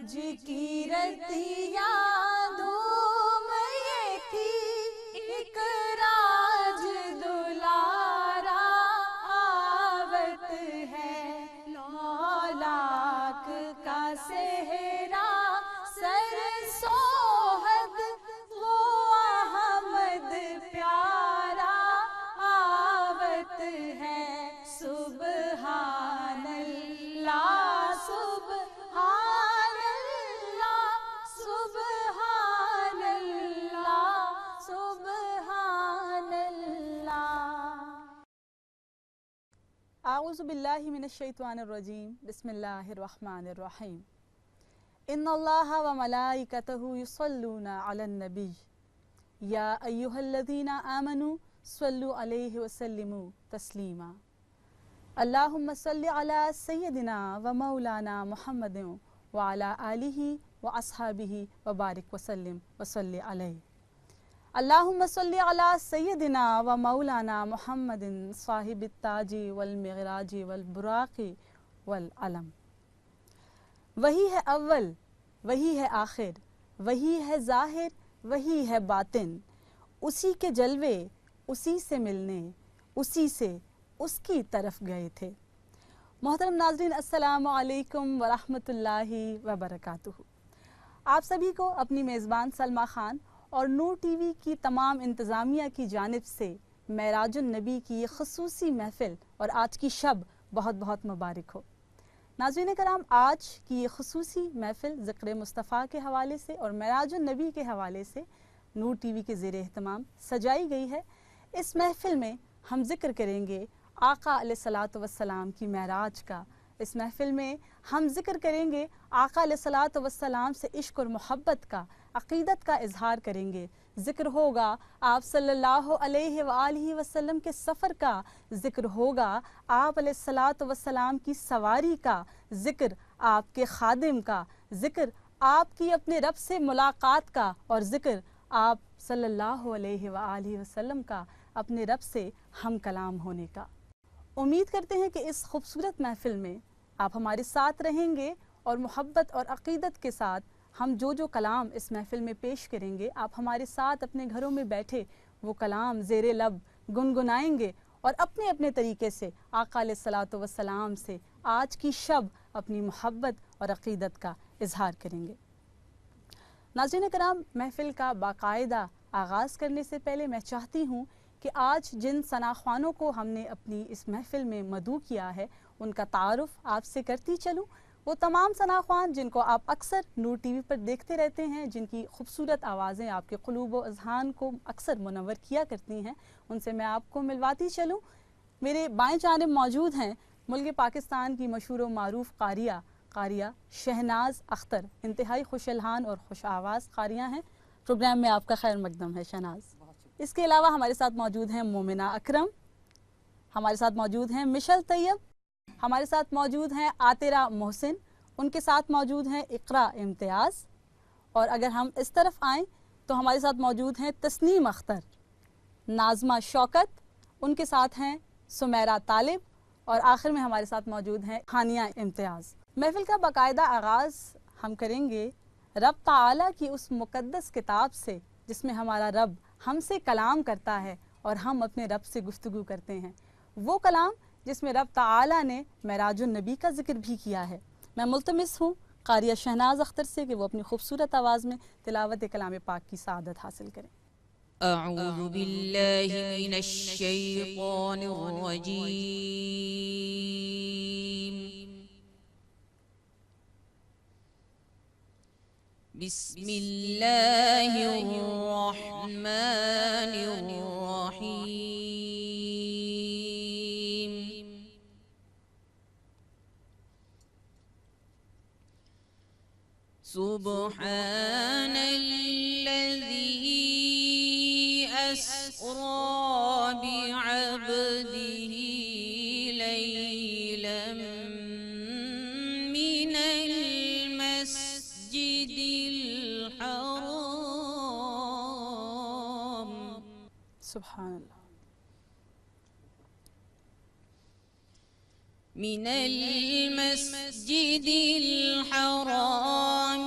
جی کی رتیاں دھوم یہ تھی ایک راج دلارا آوت ہے مولاک کا صحرا سر سوہد وہ احمد پیارا آوت ہے سبحان اللہ سبحان اللہ سبحان اللہ سبحان اللہ۔ اعوذ باللہ من الشیطان الرجیم، بسم اللہ الرحمن الرحیم۔ ان اللہ وملائکتہ یصلون علی النبی یا ایہا الذین آمنوا صلوا علیہ وسلموا تسلیما۔ اللہم صلی علی سیدنا و مولانا محمد وعلی آلہ واصحابہ وبارک وسلم وصلی علیہ۔ اللہم صلی علی سیدنا و مولانا محمد صاحب التاج والمغراج والبراق والعلم۔ وہی ہے اول، وہی ہے آخر، وہی ہے ظاہر، وہی ہے باطن، اسی کے جلوے اسی سے ملنے، اسی سے اس کی طرف گئے تھے۔ محترم ناظرین، السلام علیکم ورحمۃ اللہ وبرکاتہ۔ آپ سبھی کو اپنی میزبان سلمیٰ خان اور نور ٹی وی کی تمام انتظامیہ کی جانب سے معراج النبی کی یہ خصوصی محفل اور آج کی شب بہت بہت مبارک ہو۔ ناظرین کرام، آج کی یہ خصوصی محفل ذکر مصطفیٰ کے حوالے سے اور معراج النبی کے حوالے سے نور ٹی وی کے زیر اہتمام سجائی گئی ہے۔ اس محفل میں ہم ذکر کریں گے آقا علیہ الصلاۃ والسلام کی معراج کا۔ اس محفل میں ہم ذکر کریں گے آقا علیہ الصلاۃ والسلام سے عشق اور محبت کا، عقیدت کا اظہار کریں گے۔ ذکر ہوگا آپ صلی اللہ علیہ وآلہ وسلم کے سفر کا، ذکر ہوگا آپ علیہ الصلاۃ والسلام کی سواری کا، ذکر آپ کے خادم کا، ذکر آپ کی اپنے رب سے ملاقات کا، اور ذکر آپ صلی اللہ علیہ وآلہ وسلم کا اپنے رب سے ہم کلام ہونے کا۔ امید کرتے ہیں کہ اس خوبصورت محفل میں آپ ہمارے ساتھ رہیں گے اور محبت اور عقیدت کے ساتھ ہم جو کلام اس محفل میں پیش کریں گے، آپ ہمارے ساتھ اپنے گھروں میں بیٹھے وہ کلام زیر لب گنگنائیں گے اور اپنے اپنے طریقے سے آقا علیہ الصلاۃ والسلام سے آج کی شب اپنی محبت اور عقیدت کا اظہار کریں گے۔ ناظرین کرام، محفل کا باقاعدہ آغاز کرنے سے پہلے میں چاہتی ہوں کہ آج جن ثناخوانوں کو ہم نے اپنی اس محفل میں مدعو کیا ہے ان کا تعارف آپ سے کرتی چلوں۔ وہ تمام ثناخوان جن کو آپ اکثر نور ٹی وی پر دیکھتے رہتے ہیں، جن کی خوبصورت آوازیں آپ کے قلوب و اذہان کو اکثر منور کیا کرتی ہیں، ان سے میں آپ کو ملواتی چلوں۔ میرے بائیں جانب موجود ہیں ملک پاکستان کی مشہور و معروف قاریہ شہناز اختر، انتہائی خوش الحان اور خوش آواز قاریہ ہیں۔ پروگرام میں آپ کا خیر مقدم ہے شہناز۔ اس کے علاوہ ہمارے ساتھ موجود ہیں مومنہ اکرم، ہمارے ساتھ موجود ہیں مشل طیب، ہمارے ساتھ موجود ہیں عاطرہ محسن، ان کے ساتھ موجود ہیں اقرا امتیاز، اور اگر ہم اس طرف آئیں تو ہمارے ساتھ موجود ہیں تسنیم اختر، ناظمہ شوکت، ان کے ساتھ ہیں سمیرہ طالب، اور آخر میں ہمارے ساتھ موجود ہیں ہانیہ امتیاز۔ محفل کا باقاعدہ آغاز ہم کریں گے رب تعالیٰ کی اس مقدس کتاب سے جس میں ہمارا رب ہم سے کلام کرتا ہے اور ہم اپنے رب سے گفتگو کرتے ہیں، وہ کلام جس میں رب تعالیٰ نے معراج النبی کا ذکر بھی کیا ہے۔ میں ملتمس ہوں قاریہ شہناز اختر سے کہ وہ اپنی خوبصورت آواز میں تلاوت کلام پاک کی سعادت حاصل کریں۔ اعوذ باللہ من الشیطان الرجیم، بسم اللہ الرحمن الرحیم۔ سبحان الذی اسری بعبده لیلا من المسجد الحرام، سبحان اللہ، من المسجد الحرام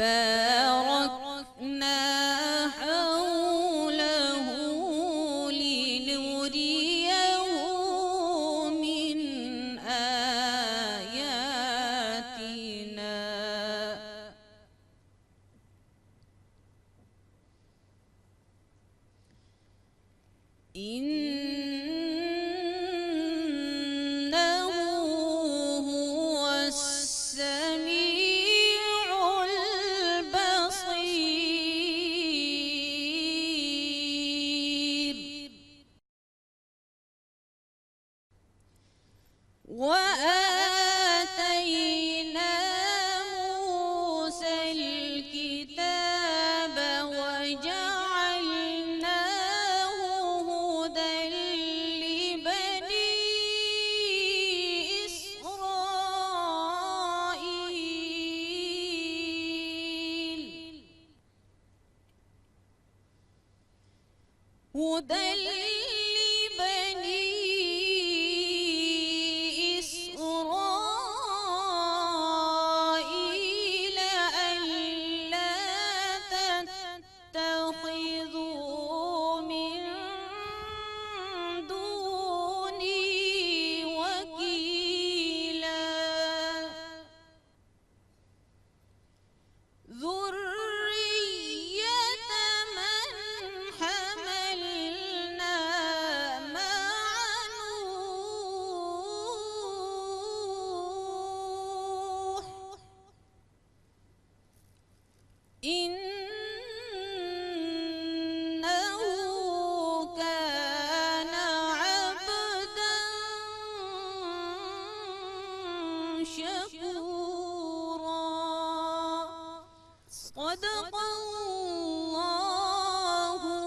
باركنا حوله لنريه من آياتنا إنه هو السميع البصير وآتينا موسى الكتاب وجعلناه هدى لبني إسرائيل هدى لبني إسرائيل ألا تتخذوا من دوني وكيلا ذرية من حملنا مع نوح إنه كان عبدا شكورا صدق الله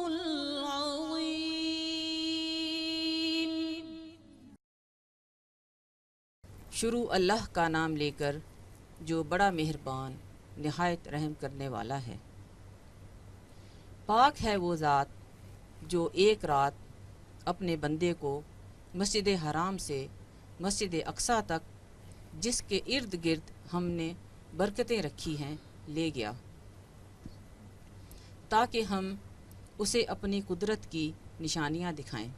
العظيم. شروع اللہ کا نام لے کر جو بڑا مہربان نہایت رحم کرنے والا ہے۔ پاک ہے وہ ذات جو ایک رات اپنے بندے کو مسجد حرام سے مسجد اقصیٰ تک جس کے ارد گرد ہم نے برکتیں رکھی ہیں لے گیا تاکہ ہم اسے اپنی قدرت کی نشانیاں دکھائیں۔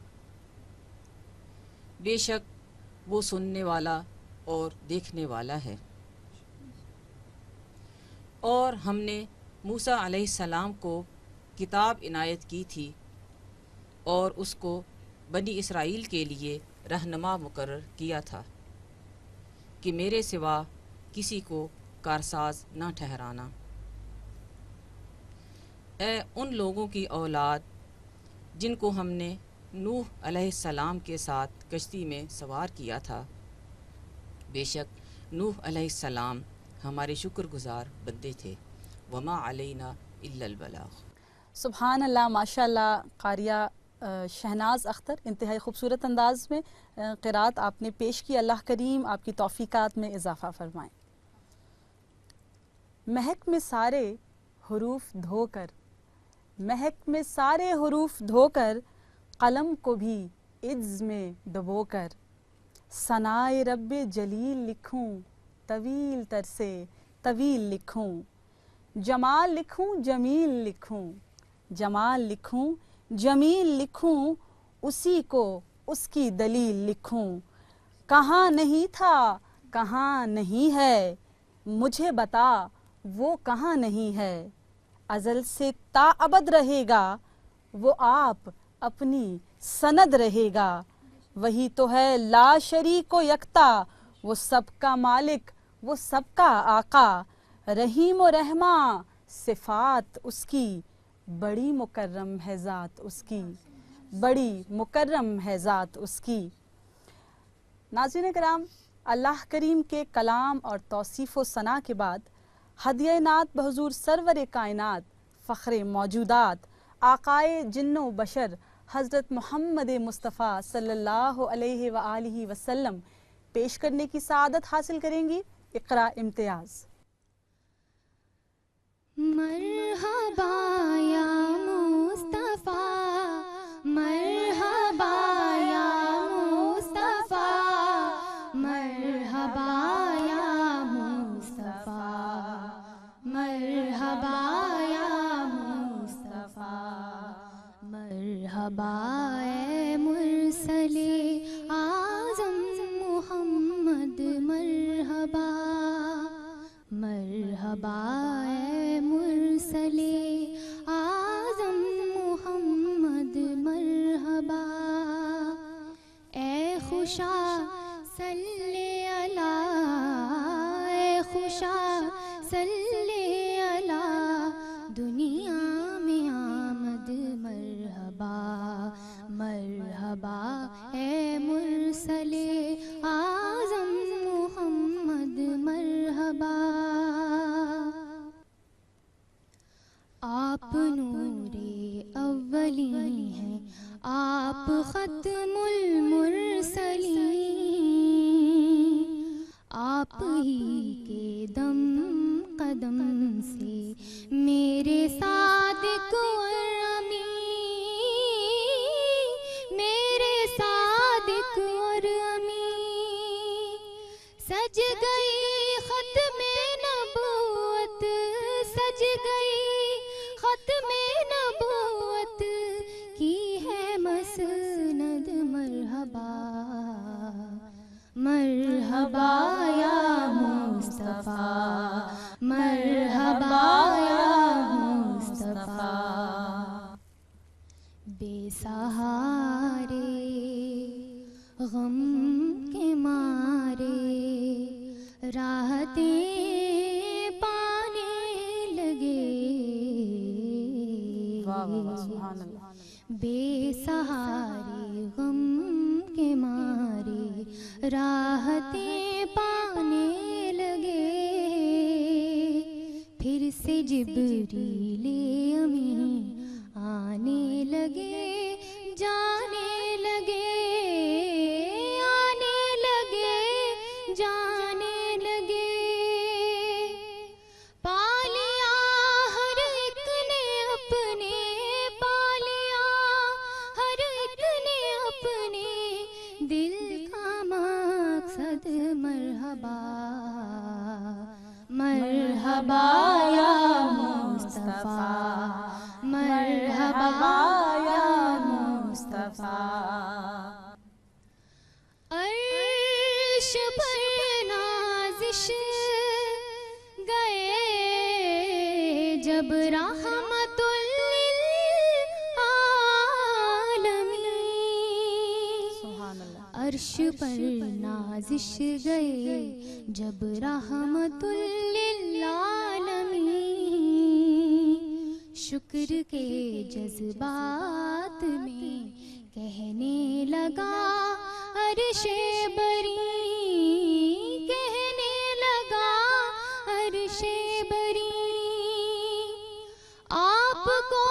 بے شک وہ سننے والا اور دیکھنے والا ہے۔ اور ہم نے موسیٰ علیہ السلام کو کتاب عنایت کی تھی اور اس کو بنی اسرائیل کے لیے رہنما مقرر کیا تھا کہ میرے سوا کسی کو کارساز نہ ٹھہرانا۔ اے ان لوگوں کی اولاد جن کو ہم نے نوح علیہ السلام کے ساتھ کشتی میں سوار کیا تھا، بے شک نوح علیہ السلام ہمارے شکر گزار بندے تھے۔ وما علینا الا البلاغ۔ سبحان اللہ، ماشاء اللہ۔ قاریہ شہناز اختر، انتہائی خوبصورت انداز میں قرات آپ نے پیش کی۔ اللہ کریم آپ کی توفیقات میں اضافہ فرمائیں۔ مہک میں سارے حروف دھو کر، مہک میں سارے حروف دھو کر، قلم کو بھی عجز میں ڈبو کر، ثنائے رب جلیل لکھوں طویل تر سے طویل لکھوں، جمال لکھوں جمیل لکھوں، جمال لکھوں جمیل لکھوں، اسی کو اس کی دلیل لکھوں، کہاں نہیں تھا کہاں نہیں ہے، مجھے بتا وہ کہاں نہیں ہے، ازل سے تا ابد رہے گا، وہ آپ اپنی سند رہے گا، وہی تو ہے لا شریک و یکتا، وہ سب کا مالک وہ سب کا آقا، رحیم و رحماں صفات اس کی، بڑی مکرم ہے ذات اس کی، بڑی مکرم ہے ذات اس کی۔ ناظرین کرام، اللہ کریم کے کلام اور توصیف و ثنا کے بعد ہدیہ نعت بحضور سرور کائنات، فخر موجودات، آقائے جن و بشر حضرت محمد مصطفیٰ صلی اللہ علیہ وآلہ وسلم پیش کرنے کی سعادت حاصل کریں گی۔ اقرا امتیاز۔ مرحبا یا مصطفیٰ، مرحبا یا مصطفیٰ، مرحبا یا مصطفیٰ، مرحبا مرحبا اے مرسل اعظم محمد مرحبا مرحبا اے مرسل اعظم محمد مرحبا اے خوشا صلی علی اے خوشا صلی علی دنیا میں آمد مرحبا مرحبا اے مرسل اعظم محمد مرحبا آپ نور اولی ہیں آپ ختم المرسلین آپ ہی کے دم قدم سے میرے صادق اور امین میرے صادق اور امین سج گئی ختم نبوت سج گئی ختم نبوت کی ہے مسند مرحبا مرحبا یا مصطفیٰ مرحبا یا مصطفیٰ بے سہارے غم کے مارے راحتیں پانے لگے سبحان اللہ بے سہارے غم کے مارے راحتیں پانے لگے پھر سے جبریل امین آنے لگے جانے لگے آنے لگے جانے لگے پالیا ہر ایک نے اپنے پالیا ہر ایک نے اپنے دل کا مقصد مرحبا مرحبا یا مصطفیٰ مرحبا یا مصطفیٰ عرش پر نازش گئے جب رحمت سبحان اللہ عرش پر نازش گئے جب رحمت للعالمین شکر کے جذبات میں کہنے لگا عرش بری کہنے لگا عرش بری آپ کو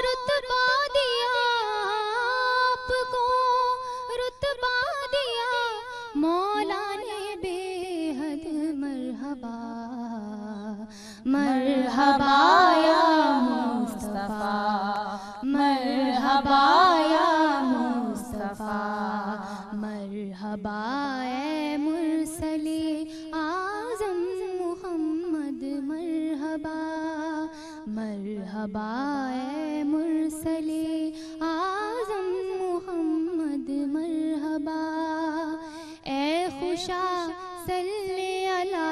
رتبہ دیا آپ کو رتبہ دیا مولا نے بے حد مرحبا مرحبا یا مصطفیٰ مرحبا یا مصطفیٰ مرحبا اے مرسل اعظم محمد مرحبا مرحبا اے مرسل اعظم محمد مرحبا اے خوشا صلی علی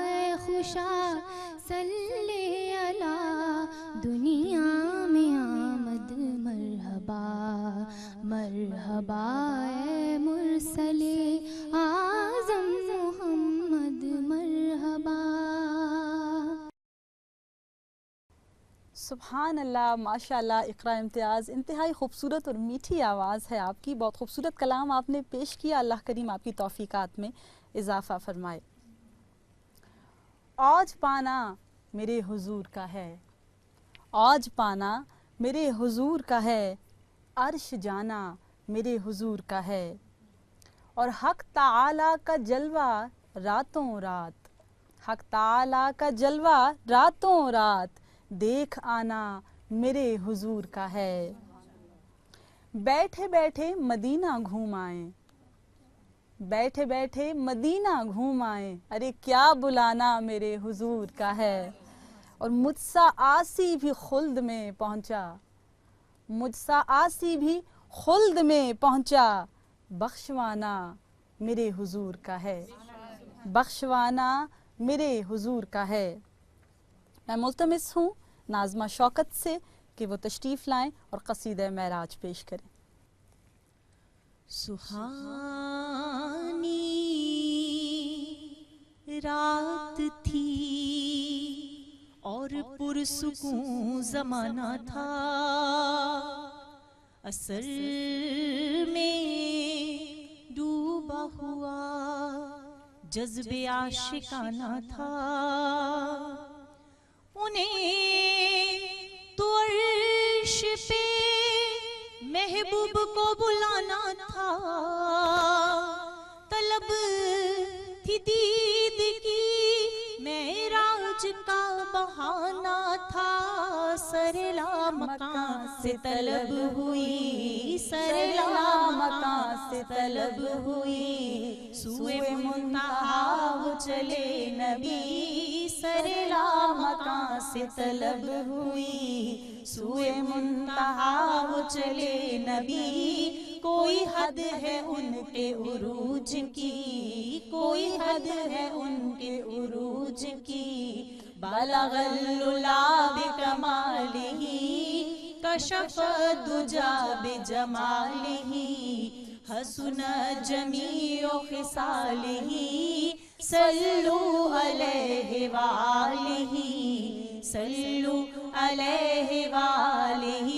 اے خوشا صلی علی دنیا میں آمد مرحبا مرحبا اے مرسل اعظم محمد مرحبا سبحان اللہ ماشاء اللہ اقرا امتیاز انتہائی خوبصورت اور میٹھی آواز ہے آپ کی بہت خوبصورت کلام آپ نے پیش کیا اللہ کریم آپ کی توفیقات میں اضافہ فرمائے آج پانا میرے حضور کا ہے آج پانا میرے حضور کا ہے عرش جانا میرے حضور کا ہے اور حق تعالی کا جلوہ راتوں رات حق تعالی کا جلوہ راتوں رات دیکھ آنا میرے حضور کا ہے بیٹھے بیٹھے مدینہ گھوم آئیں بیٹھے بیٹھے مدینہ گھوم آئیں ارے کیا بلانا میرے حضور کا ہے اور مجھ سا آسی بھی خلد میں پہنچا مجھ سا آسی بھی خلد میں پہنچا، بخشوانا میرے حضور کا ہے، بخشوانا میرے حضور کا ہے۔ میں ملتمس ہوں ناظمہ شوکت سے کہ وہ تشریف لائیں اور قصیدہ معراج پیش کریں۔ سہانی رات تھی اور پرسکون زمانہ تھا، اثر میں ڈوبا ہوا جذب عاشقانہ تھا، انہیں تو عرش پہ محبوب کو بلانا تھا، طلب تھی دید کی معراج کا بہانہ تھا، سر لامکان سے طلب ہوئی، سر لامکان سے طلب ہوئی، سوئے منتہا وہ چلے نبی، سر لامکان سے طلب ہوئی، سوئے منتہا وہ چلے نبی، کوئی حد ہے ان کے عروج کی، کوئی حد ہے ان کے عروج کی، بلغ العلا بکمالہ، کشف الدجا بجمالہ، حسن جمیع خصالہ، صلو علیہ وآلہ، صلو علیہ وآلہ،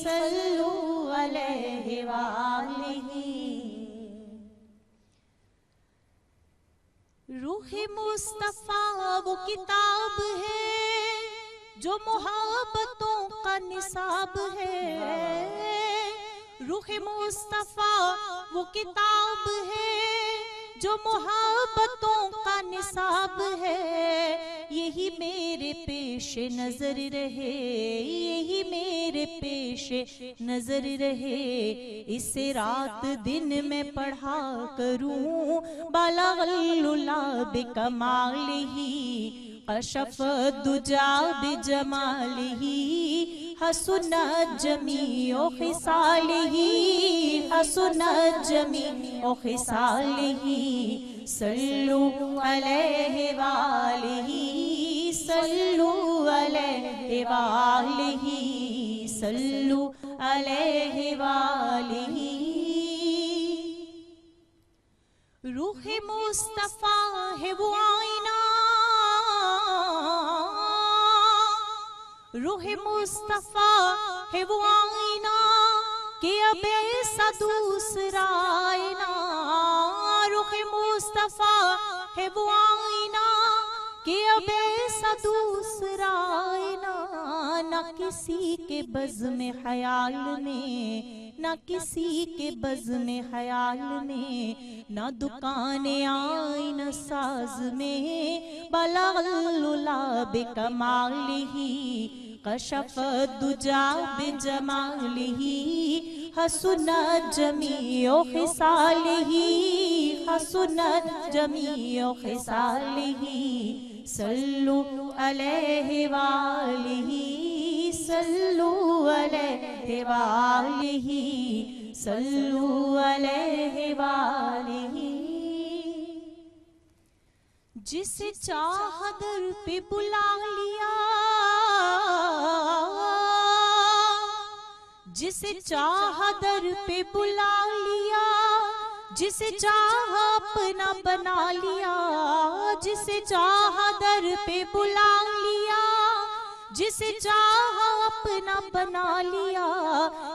صلو علیہ وآلہ۔ روح مصطفیٰ وہ کتاب ہے جو محبتوں کا نصاب ہے، روح مصطفیٰ وہ کتاب ہے جو محبتوں کا نصاب ہے، یہی میرے پیش نظر رہے، یہی میرے پیش نظر رہے، اسے رات دن میں پڑھا کروں، بلغ العلا بکمالہ، کشف الدجا بجمالہ، حسنت جمیع خصالہ، حسنت جمیع خصالہ، صلو علیہ وآلہ، صلو علیہ وآلہ، صلو علیہ وآلہ۔ روح مصطفیٰ ہے وہ آئینہ، روح مصطفیٰ ہے وہ آئینہ کہ اب ایسا دوسرا آئینہ، روح مصطفیٰ ہے وہ آئینہ کہ اب ایسا دوسرا آئینہ، نہ کسی کے بزم خیال میں، نہ کسی کے بزم خیال میں، نہ دکان آئینہ ساز میں، بلغ العلا بکمالہ، کشف الدجا بجمالہ، حسنت جمیع خصالہ، حسنت جمیع خصالہ، صلو علیہ وآلہ، صلو علیہ وآلہ، صلو علیہ وآلہ۔ جسے چاہا در پہ بلا لیا، جسے چاہا در پہ بلا لیا، جسے چاہا اپنا بنا لیا، جسے چاہا در پہ بلا لیا، جسے چاہا اپنا بنا لیا،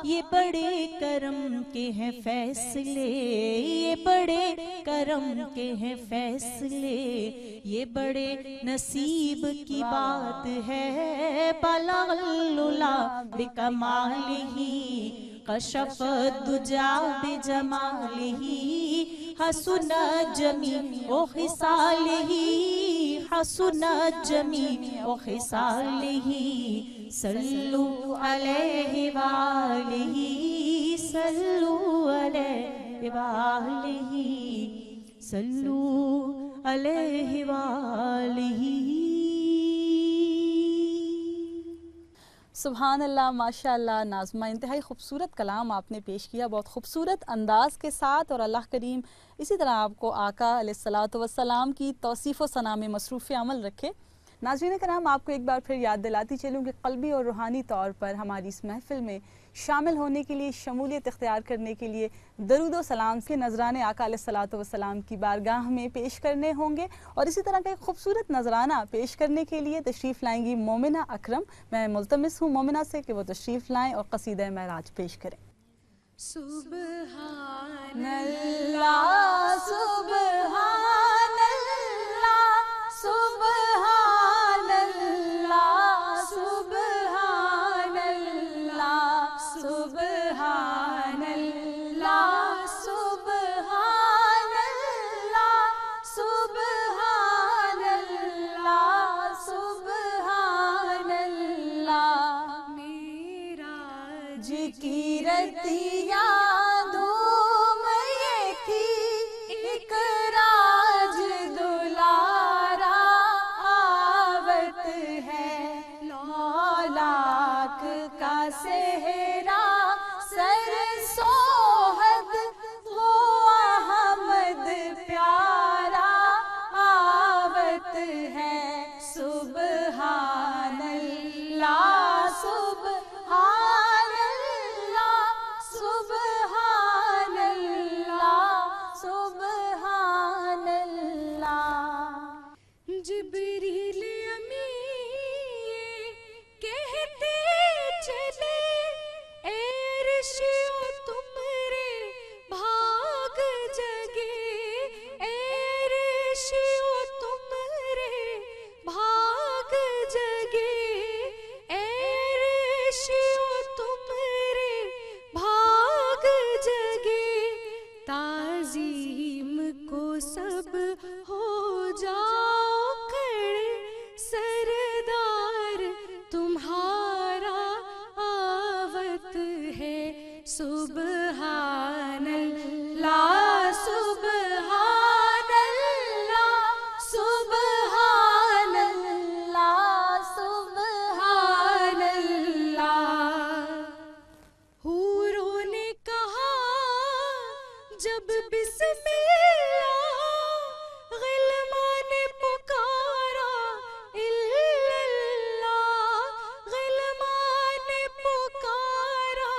یہ بڑے کرم کے ہیں فیصلے، یہ بڑے کرم کے ہیں فیصلے، یہ بڑے نصیب کی بات ہے، بلغ العلا بکمالہ، کشف الدجا بجمالہ، حسنت جمیع خصالہ، حسنت جمیع خصالہ، صلو علیہ وآلہ، صلو علیہ وآلہ، صلو علیہ وآلہ۔ سبحان اللہ، ماشاء اللہ ناظمہ، انتہائی خوبصورت کلام آپ نے پیش کیا، بہت خوبصورت انداز کے ساتھ، اور اللہ کریم اسی طرح آپ کو آقا علیہ الصلاۃ والسلام کی توصیف و ثنا میں مصروف عمل رکھے۔ ناظرین کرام، آپ کو ایک بار پھر یاد دلاتی چلوں کہ قلبی اور روحانی طور پر ہماری اس محفل میں شامل ہونے کے لیے، شمولیت اختیار کرنے کے لیے درود و سلام کے نذرانے آقا علیہ الصلاۃ والسلام کی بارگاہ میں پیش کرنے ہوں گے، اور اسی طرح کا ایک خوبصورت نذرانہ پیش کرنے کے لیے تشریف لائیں گی مومنہ اکرم۔ میں ملتمس ہوں مومنہ سے کہ وہ تشریف لائیں اور قصیدہ معراج پیش کریں۔ سبحان اللہ سبحان اللہ سبحان اللہ سبحان اللہ سبحان اللہ سبحان اللہ سبحان اللہ سبحان اللہ معراج کی رتیاں دھوم یہ تھی، ایک راج دلارا آوت ہے، مولاک کا صحرا سر سوہد وہ احمد پیارا آوت ہے، سبحان اللہ سبحان اللہ سبحان اللہ سبحان اللہ۔ جبریل امین کہتے چلے، اے عرشیو تمہارے بھاگ جگے، اے عرشیو تمہارے بھاگ جگے، اے عرشیو تمہارے بھاگ جگے، تعظیم کو سب ہو جاؤ کھڑے، سردار تمہارا آوت ہے، سبحان اللہ سبحان اللہ سبحان اللہ سبحان اللہ۔ حوروں نے کہا جب بسم اللہ، غلمان نے پکارا الا اللہ، غلمان نے پکارا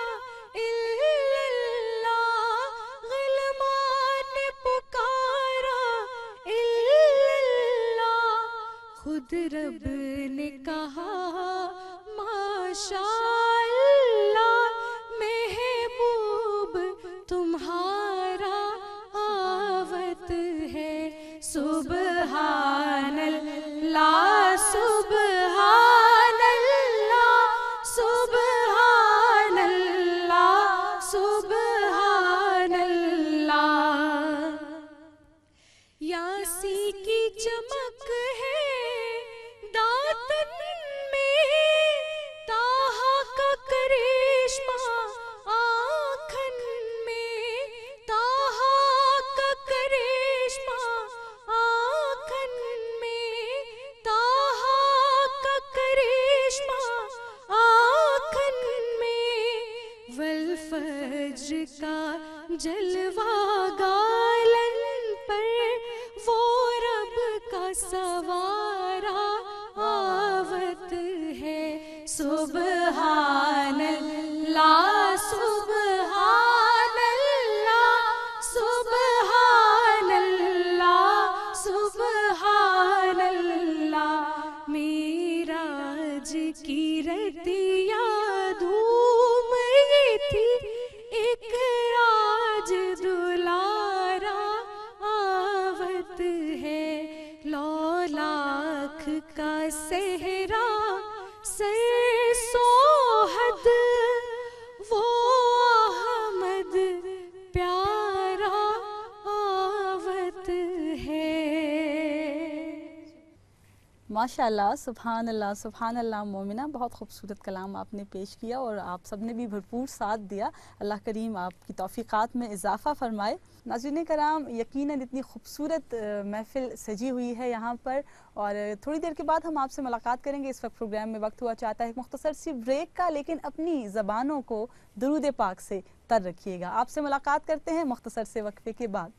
الا اللہ، غلمان نے پکارا الا اللہ، خود رب نے کہا ماشاء اللہ، محبوب تمہارا آوت ہے، سبحان اللہ سبحان اللہ سبحان اللہ سبحان اللہ۔ یاسی کی چمک ہے داتن میں، تاہا کا کرشمہ آنکھن میں، تاہا کا کرشمہ آنکھن میں، تاہا کا کرشمہ آنکھن میں، والفجر کا جلوہ گالن پر، وہ رب کا سوارا آوت ہے، سبحان اللہ سبحان اللہ سبحان اللہ سبحان اللہ۔ معراج کی رتیاں دھوم یہ تھی، ایک راج دلارا آوت ہے، لولاک کا صحرا سر سوہد وہ احمد پیارا آوت ہے۔ ماشاءاللہ، سبحان اللہ مومنہ، بہت خوبصورت کلام آپ نے پیش کیا اور آپ سب نے بھی بھرپور ساتھ دیا. اللہ کریم آپ کی توفیقات میں اضافہ فرمائے. ناظرین کرام، یقیناً اتنی خوبصورت محفل سجی ہوئی ہے یہاں پر، اور تھوڑی دیر کے بعد ہم آپ سے ملاقات کریں گے. اس وقت پروگرام میں وقت ہوا چاہتا ہے ایک مختصر سی بریک کا، لیکن اپنی زبانوں کو درود پاک سے تر رکھیے گا. آپ سے ملاقات کرتے ہیں مختصر سے وقفے کے بعد.